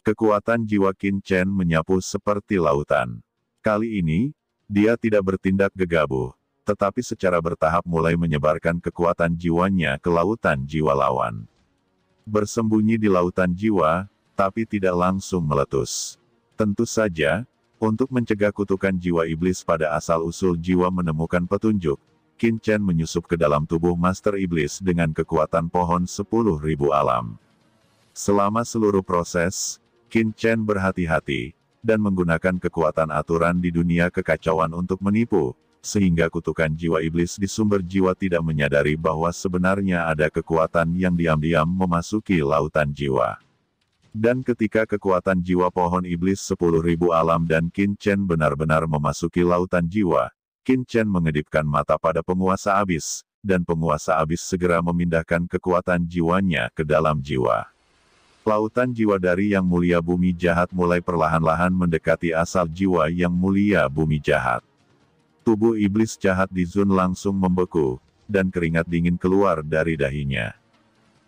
Kekuatan jiwa Qin Chen menyapu seperti lautan. Kali ini, dia tidak bertindak gegabah, tetapi secara bertahap mulai menyebarkan kekuatan jiwanya ke lautan jiwa lawan. Bersembunyi di lautan jiwa, tapi tidak langsung meletus. Tentu saja, untuk mencegah kutukan jiwa iblis pada asal-usul jiwa menemukan petunjuk, Qin Chen menyusup ke dalam tubuh Master Iblis dengan kekuatan pohon 10.000 alam. Selama seluruh proses, Qin Chen berhati-hati, dan menggunakan kekuatan aturan di dunia kekacauan untuk menipu, sehingga kutukan jiwa iblis di sumber jiwa tidak menyadari bahwa sebenarnya ada kekuatan yang diam-diam memasuki lautan jiwa. Dan ketika kekuatan jiwa pohon iblis 10.000 alam dan Qin Chen benar-benar memasuki lautan jiwa, Qin Chen mengedipkan mata pada penguasa abis, dan penguasa abis segera memindahkan kekuatan jiwanya ke dalam jiwa. Lautan jiwa dari yang mulia bumi jahat mulai perlahan-lahan mendekati asal jiwa yang mulia bumi jahat. Tubuh iblis jahat di Zun langsung membeku, dan keringat dingin keluar dari dahinya.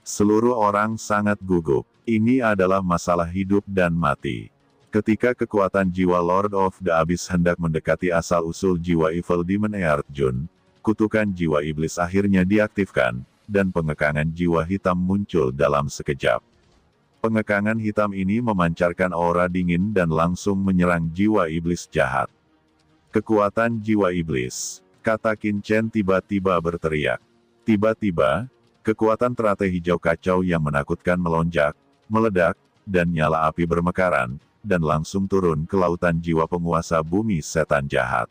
Seluruh orang sangat gugup. Ini adalah masalah hidup dan mati. Ketika kekuatan jiwa Lord of the Abyss hendak mendekati asal-usul jiwa Evil Demon Earth Jun, kutukan jiwa iblis akhirnya diaktifkan, dan pengekangan jiwa hitam muncul dalam sekejap. Pengekangan hitam ini memancarkan aura dingin dan langsung menyerang jiwa iblis jahat. Kekuatan jiwa iblis, kata Qin Chen tiba-tiba berteriak. Tiba-tiba, kekuatan teratai hijau kacau yang menakutkan melonjak, meledak, dan nyala api bermekaran, dan langsung turun ke lautan jiwa penguasa bumi setan jahat.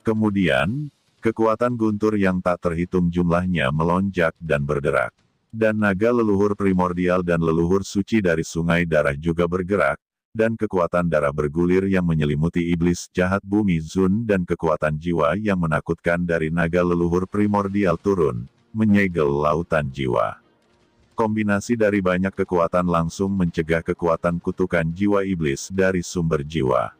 Kemudian, kekuatan guntur yang tak terhitung jumlahnya melonjak dan berderak. Dan naga leluhur primordial dan leluhur suci dari sungai darah juga bergerak, dan kekuatan darah bergulir yang menyelimuti iblis jahat bumi Zun dan kekuatan jiwa yang menakutkan dari naga leluhur primordial turun, menyegel lautan jiwa. Kombinasi dari banyak kekuatan langsung mencegah kekuatan kutukan jiwa iblis dari sumber jiwa.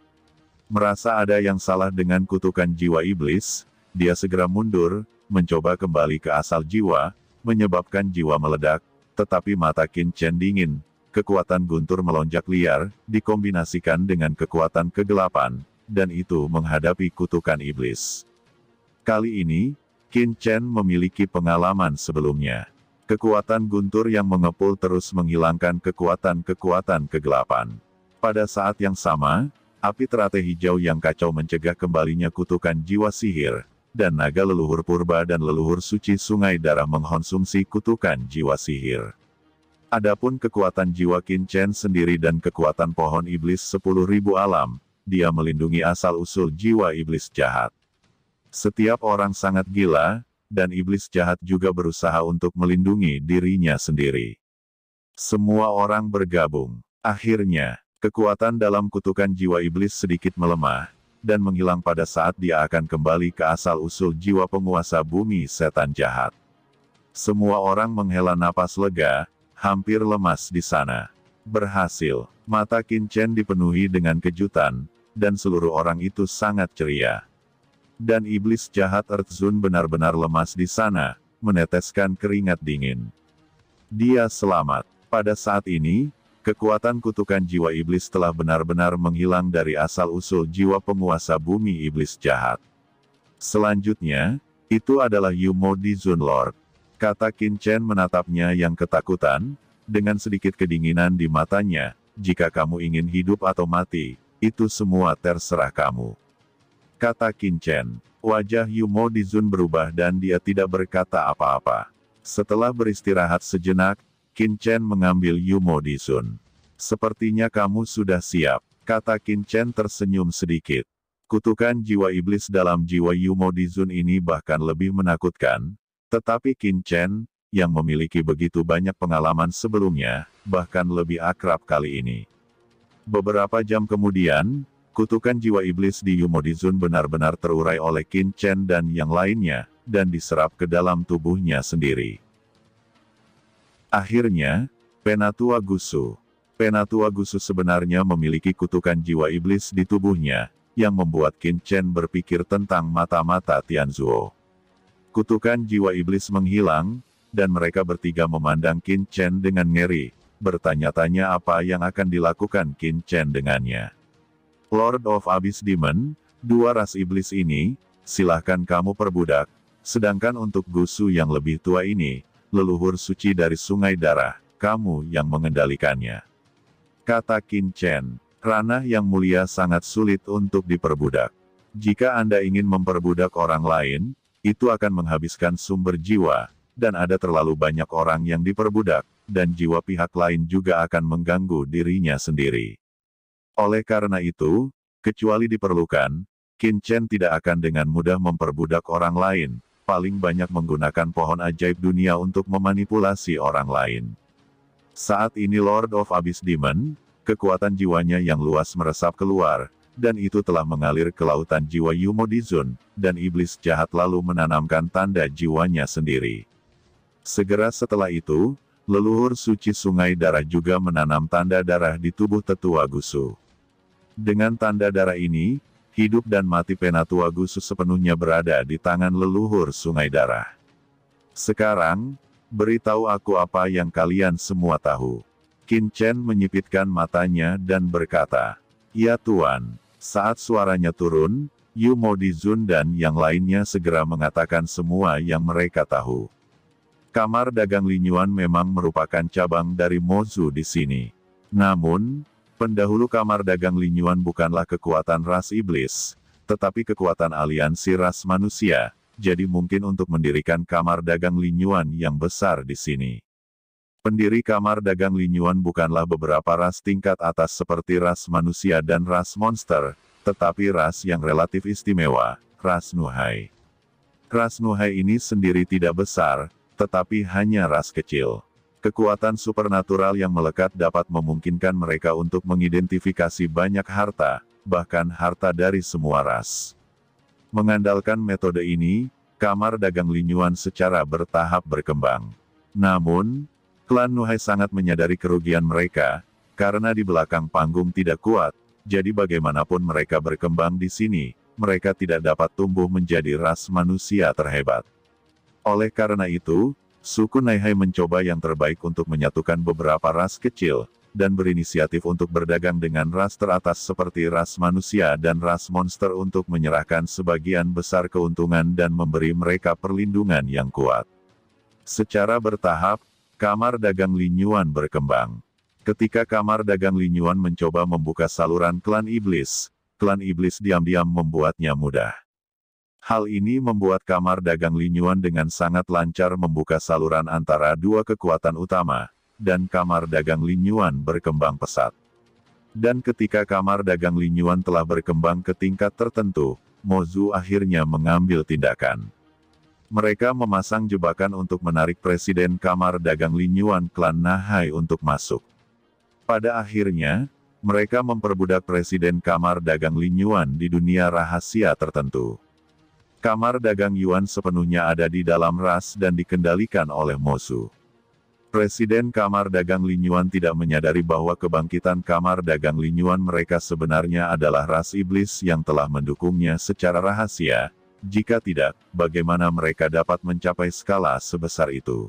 Merasa ada yang salah dengan kutukan jiwa iblis, dia segera mundur, mencoba kembali ke asal jiwa, menyebabkan jiwa meledak, tetapi mata Qin Chen dingin, kekuatan guntur melonjak liar, dikombinasikan dengan kekuatan kegelapan, dan itu menghadapi kutukan iblis. Kali ini, Qin Chen memiliki pengalaman sebelumnya. Kekuatan guntur yang mengepul terus menghilangkan kekuatan-kekuatan kegelapan. Pada saat yang sama, api teratai hijau yang kacau mencegah kembalinya kutukan jiwa sihir, dan naga leluhur purba dan leluhur suci sungai darah mengkonsumsi kutukan jiwa sihir. Adapun kekuatan jiwa Qin Chen sendiri dan kekuatan pohon iblis 10.000 alam, dia melindungi asal-usul jiwa iblis jahat. Setiap orang sangat gila, dan iblis jahat juga berusaha untuk melindungi dirinya sendiri. Semua orang bergabung. Akhirnya, kekuatan dalam kutukan jiwa iblis sedikit melemah, dan menghilang pada saat dia akan kembali ke asal-usul jiwa penguasa bumi setan jahat. Semua orang menghela napas lega, hampir lemas di sana. Berhasil. Mata Qin Chen dipenuhi dengan kejutan, dan seluruh orang itu sangat ceria. Dan iblis jahat Earth Zun benar-benar lemas di sana, meneteskan keringat dingin. Dia selamat. Pada saat ini, kekuatan kutukan jiwa iblis telah benar-benar menghilang dari asal-usul jiwa penguasa bumi iblis jahat. Selanjutnya, itu adalah Yumo di Zun Lord. Kata Qin Chen menatapnya yang ketakutan, dengan sedikit kedinginan di matanya, jika kamu ingin hidup atau mati, itu semua terserah kamu. Kata Qin Chen. Wajah Yumo di Zun berubah dan dia tidak berkata apa-apa. Setelah beristirahat sejenak, Qin Chen mengambil Yumo di Zun. Sepertinya kamu sudah siap, kata Qin Chen tersenyum sedikit. Kutukan jiwa iblis dalam jiwa Yumo di Zun ini bahkan lebih menakutkan, tetapi Qin Chen, yang memiliki begitu banyak pengalaman sebelumnya, bahkan lebih akrab kali ini. Beberapa jam kemudian, kutukan jiwa iblis di Yumo di Zun benar-benar terurai oleh Qin Chen dan yang lainnya, dan diserap ke dalam tubuhnya sendiri. Akhirnya, Penatua Gusu. Penatua Gusu sebenarnya memiliki kutukan jiwa iblis di tubuhnya, yang membuat Qin Chen berpikir tentang mata-mata Tianzuo. Kutukan jiwa iblis menghilang, dan mereka bertiga memandang Qin Chen dengan ngeri, bertanya-tanya apa yang akan dilakukan Qin Chen dengannya. Lord of Abyss Demon, dua ras iblis ini, silahkan kamu perbudak, sedangkan untuk Gusu yang lebih tua ini, leluhur suci dari Sungai Darah, kamu yang mengendalikannya. Kata Qin Chen, ranah yang mulia sangat sulit untuk diperbudak. Jika Anda ingin memperbudak orang lain, itu akan menghabiskan sumber jiwa, dan ada terlalu banyak orang yang diperbudak, dan jiwa pihak lain juga akan mengganggu dirinya sendiri. Oleh karena itu, kecuali diperlukan, Qin Chen tidak akan dengan mudah memperbudak orang lain, paling banyak menggunakan pohon ajaib dunia untuk memanipulasi orang lain. Saat ini Lord of Abyss Demon, kekuatan jiwanya yang luas meresap keluar, dan itu telah mengalir ke lautan jiwa Yumodizun, dan iblis jahat lalu menanamkan tanda jiwanya sendiri. Segera setelah itu, leluhur suci Sungai Darah juga menanam tanda darah di tubuh tetua Gusu. Dengan tanda darah ini, hidup dan mati Penatua Gusu sepenuhnya berada di tangan leluhur Sungai Darah. Sekarang, beritahu aku apa yang kalian semua tahu. Qin Chen menyipitkan matanya dan berkata, "Ya Tuan." Saat suaranya turun, Yu Modizun dan yang lainnya segera mengatakan semua yang mereka tahu. Kamar dagang Linyuan memang merupakan cabang dari Mozu di sini. Namun, pendahulu kamar dagang Linyuan bukanlah kekuatan ras iblis, tetapi kekuatan aliansi ras manusia, jadi mungkin untuk mendirikan kamar dagang Linyuan yang besar di sini. Pendiri kamar dagang Linyuan bukanlah beberapa ras tingkat atas seperti ras manusia dan ras monster, tetapi ras yang relatif istimewa, ras Nuhai. Ras Nuhai ini sendiri tidak besar, tetapi hanya ras kecil. Kekuatan supernatural yang melekat dapat memungkinkan mereka untuk mengidentifikasi banyak harta, bahkan harta dari semua ras. Mengandalkan metode ini, kamar dagang Linyuan secara bertahap berkembang. Namun, klan Nuhai sangat menyadari kerugian mereka, karena di belakang panggung tidak kuat, jadi bagaimanapun mereka berkembang di sini, mereka tidak dapat tumbuh menjadi ras manusia terhebat. Oleh karena itu, suku Naihai mencoba yang terbaik untuk menyatukan beberapa ras kecil, dan berinisiatif untuk berdagang dengan ras teratas seperti ras manusia dan ras monster untuk menyerahkan sebagian besar keuntungan dan memberi mereka perlindungan yang kuat. Secara bertahap, kamar dagang Linyuan berkembang. Ketika kamar dagang Linyuan mencoba membuka saluran klan iblis diam-diam membuatnya mudah. Hal ini membuat kamar dagang Linyuan dengan sangat lancar membuka saluran antara dua kekuatan utama, dan kamar dagang Linyuan berkembang pesat. Dan ketika kamar dagang Linyuan telah berkembang ke tingkat tertentu, Mozu akhirnya mengambil tindakan. Mereka memasang jebakan untuk menarik presiden kamar dagang Linyuan klan Nahai untuk masuk. Pada akhirnya, mereka memperbudak presiden kamar dagang Linyuan di dunia rahasia tertentu. Kamar dagang Yuan sepenuhnya ada di dalam ras dan dikendalikan oleh Mozu. Presiden kamar dagang Linyuan tidak menyadari bahwa kebangkitan kamar dagang Linyuan mereka sebenarnya adalah ras iblis yang telah mendukungnya secara rahasia. Jika tidak, bagaimana mereka dapat mencapai skala sebesar itu?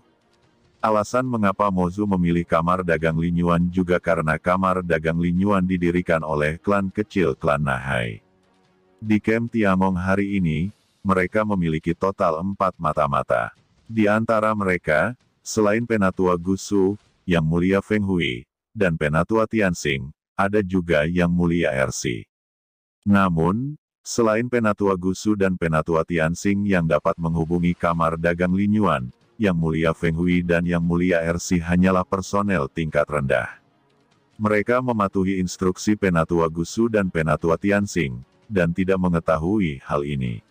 Alasan mengapa Mozu memilih kamar dagang Linyuan juga karena kamar dagang Linyuan didirikan oleh klan kecil klan Nahai. Di Kem Tiangong hari ini, mereka memiliki total 4 mata-mata. Di antara mereka, selain Penatua Gusu, Yang Mulia Feng Hui, dan Penatua Tianxing, ada juga Yang Mulia Ersi. Namun, selain Penatua Gusu dan Penatua Tianxing yang dapat menghubungi kamar dagang Linyuan, Yang Mulia Feng Hui dan Yang Mulia Ersi hanyalah personel tingkat rendah. Mereka mematuhi instruksi Penatua Gusu dan Penatua Tianxing, dan tidak mengetahui hal ini.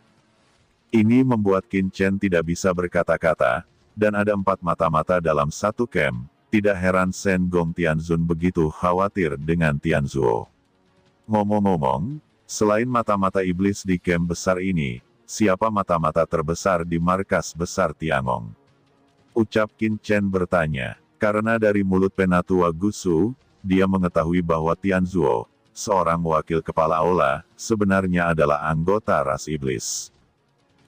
Ini membuat Qin Chen tidak bisa berkata-kata, dan ada 4 mata-mata dalam satu kem. Tidak heran Shen Gong Tianzun begitu khawatir dengan Tianzuo. Ngomong-ngomong, selain mata-mata iblis di kem besar ini, siapa mata-mata terbesar di markas besar Tiangong? Ucap Qin Chen bertanya, karena dari mulut Penatua Gusu, dia mengetahui bahwa Tianzuo, seorang wakil kepala aula, sebenarnya adalah anggota ras iblis.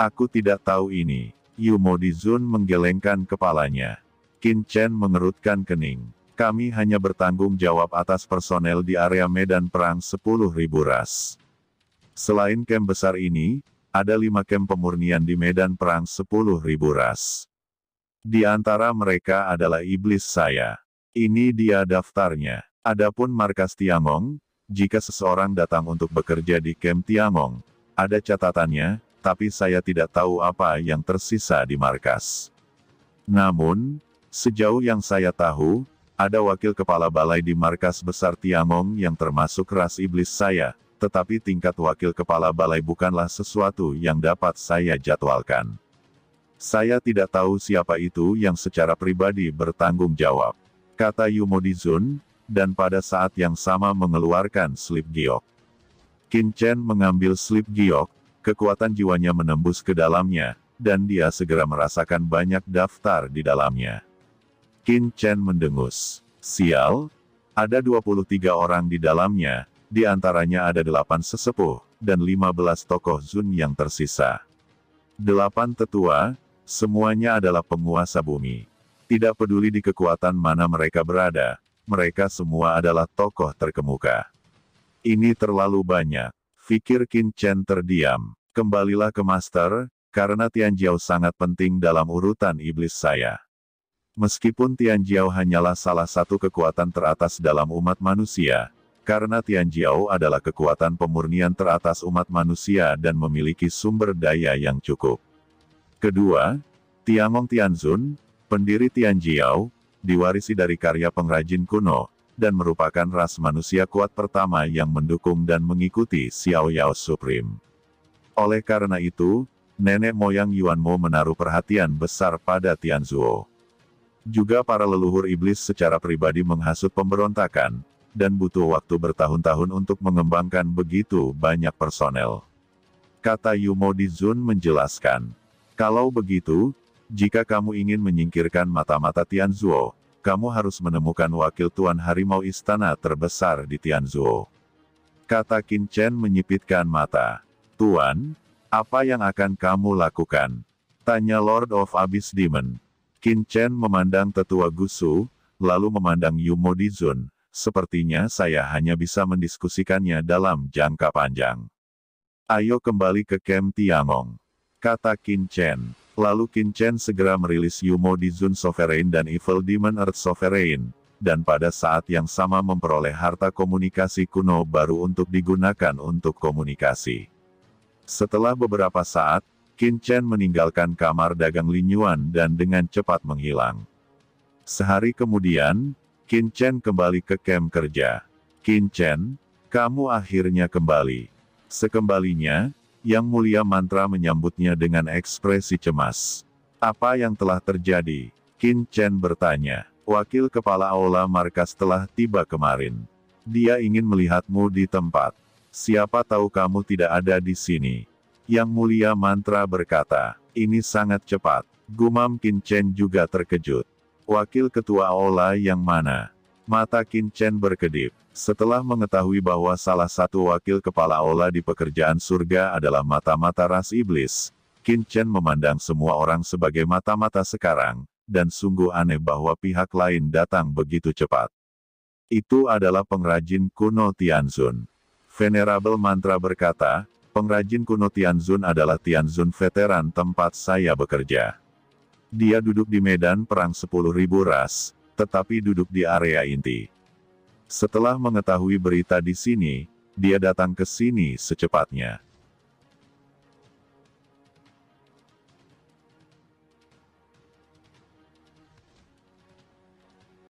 Aku tidak tahu ini. Yu Modizun menggelengkan kepalanya. Qin Chen mengerutkan kening. Kami hanya bertanggung jawab atas personel di area medan perang 10.000 ras. Selain camp besar ini, ada 5 camp pemurnian di medan perang 10.000 ras. Di antara mereka adalah iblis saya. Ini dia daftarnya. Adapun markas Tiangong, jika seseorang datang untuk bekerja di camp Tiangong, ada catatannya, tapi saya tidak tahu apa yang tersisa di markas. Namun, sejauh yang saya tahu, ada wakil kepala balai di markas besar Tiangong yang termasuk ras iblis saya, tetapi tingkat wakil kepala balai bukanlah sesuatu yang dapat saya jadwalkan. Saya tidak tahu siapa itu yang secara pribadi bertanggung jawab, kata Yumodizun, dan pada saat yang sama mengeluarkan slip giok. Qin Chen mengambil slip giok, kekuatan jiwanya menembus ke dalamnya, dan dia segera merasakan banyak daftar di dalamnya. Qin Chen mendengus. Sial, ada 23 orang di dalamnya, di antaranya ada 8 sesepuh, dan 15 tokoh Zun yang tersisa. 8 tetua, semuanya adalah penguasa bumi. Tidak peduli di kekuatan mana mereka berada, mereka semua adalah tokoh terkemuka. Ini terlalu banyak, pikir Qin Chen terdiam. Kembalilah ke Master, karena Tianjiao sangat penting dalam urutan iblis saya. Meskipun Tianjiao hanyalah salah satu kekuatan teratas dalam umat manusia, karena Tianjiao adalah kekuatan pemurnian teratas umat manusia dan memiliki sumber daya yang cukup. Kedua, Tiangong Tianzun, pendiri Tianjiao, diwarisi dari karya pengrajin kuno, dan merupakan ras manusia kuat pertama yang mendukung dan mengikuti Xiao Yao Supreme. Oleh karena itu, nenek moyang Yuanmo menaruh perhatian besar pada Tianzuo. Juga para leluhur iblis secara pribadi menghasut pemberontakan, dan butuh waktu bertahun-tahun untuk mengembangkan begitu banyak personel. Kata Yumodizun menjelaskan, kalau begitu, jika kamu ingin menyingkirkan mata-mata Tianzuo, kamu harus menemukan wakil Tuan Harimau Istana terbesar di Tianzuo. Kata Qin Chen menyipitkan mata. Tuan, apa yang akan kamu lakukan? Tanya Lord of Abyss Demon. Qin Chen memandang tetua Gusu, lalu memandang Yumodizun, sepertinya saya hanya bisa mendiskusikannya dalam jangka panjang. Ayo kembali ke camp Tiangong, kata Qin Chen. Lalu Qin Chen segera merilis Yumodizun Sovereign dan Evil Demon Earth Sovereign, dan pada saat yang sama memperoleh harta komunikasi kuno baru untuk digunakan untuk komunikasi. Setelah beberapa saat, Qin Chen meninggalkan kamar dagang Lin Yuan dan dengan cepat menghilang. Sehari kemudian, Qin Chen kembali ke kamp kerja. Qin Chen, kamu akhirnya kembali. Sekembalinya, Yang Mulia Mantra menyambutnya dengan ekspresi cemas. Apa yang telah terjadi? Qin Chen bertanya. Wakil Kepala Aula Markas telah tiba kemarin. Dia ingin melihatmu di tempat. Siapa tahu kamu tidak ada di sini. Yang Mulia Mantra berkata, ini sangat cepat. Gumam Qin Chen juga terkejut. Wakil Ketua Aula yang mana? Mata Qin Chen berkedip. Setelah mengetahui bahwa salah satu wakil kepala Aula di pekerjaan surga adalah mata-mata ras iblis, Qin Chen memandang semua orang sebagai mata-mata sekarang, dan sungguh aneh bahwa pihak lain datang begitu cepat. Itu adalah pengrajin kuno Tianzun. Venerable Mantra berkata, pengrajin kuno Tianzun adalah Tianzun veteran tempat saya bekerja. Dia duduk di medan perang 10.000 ras, tetapi duduk di area inti. Setelah mengetahui berita di sini, dia datang ke sini secepatnya.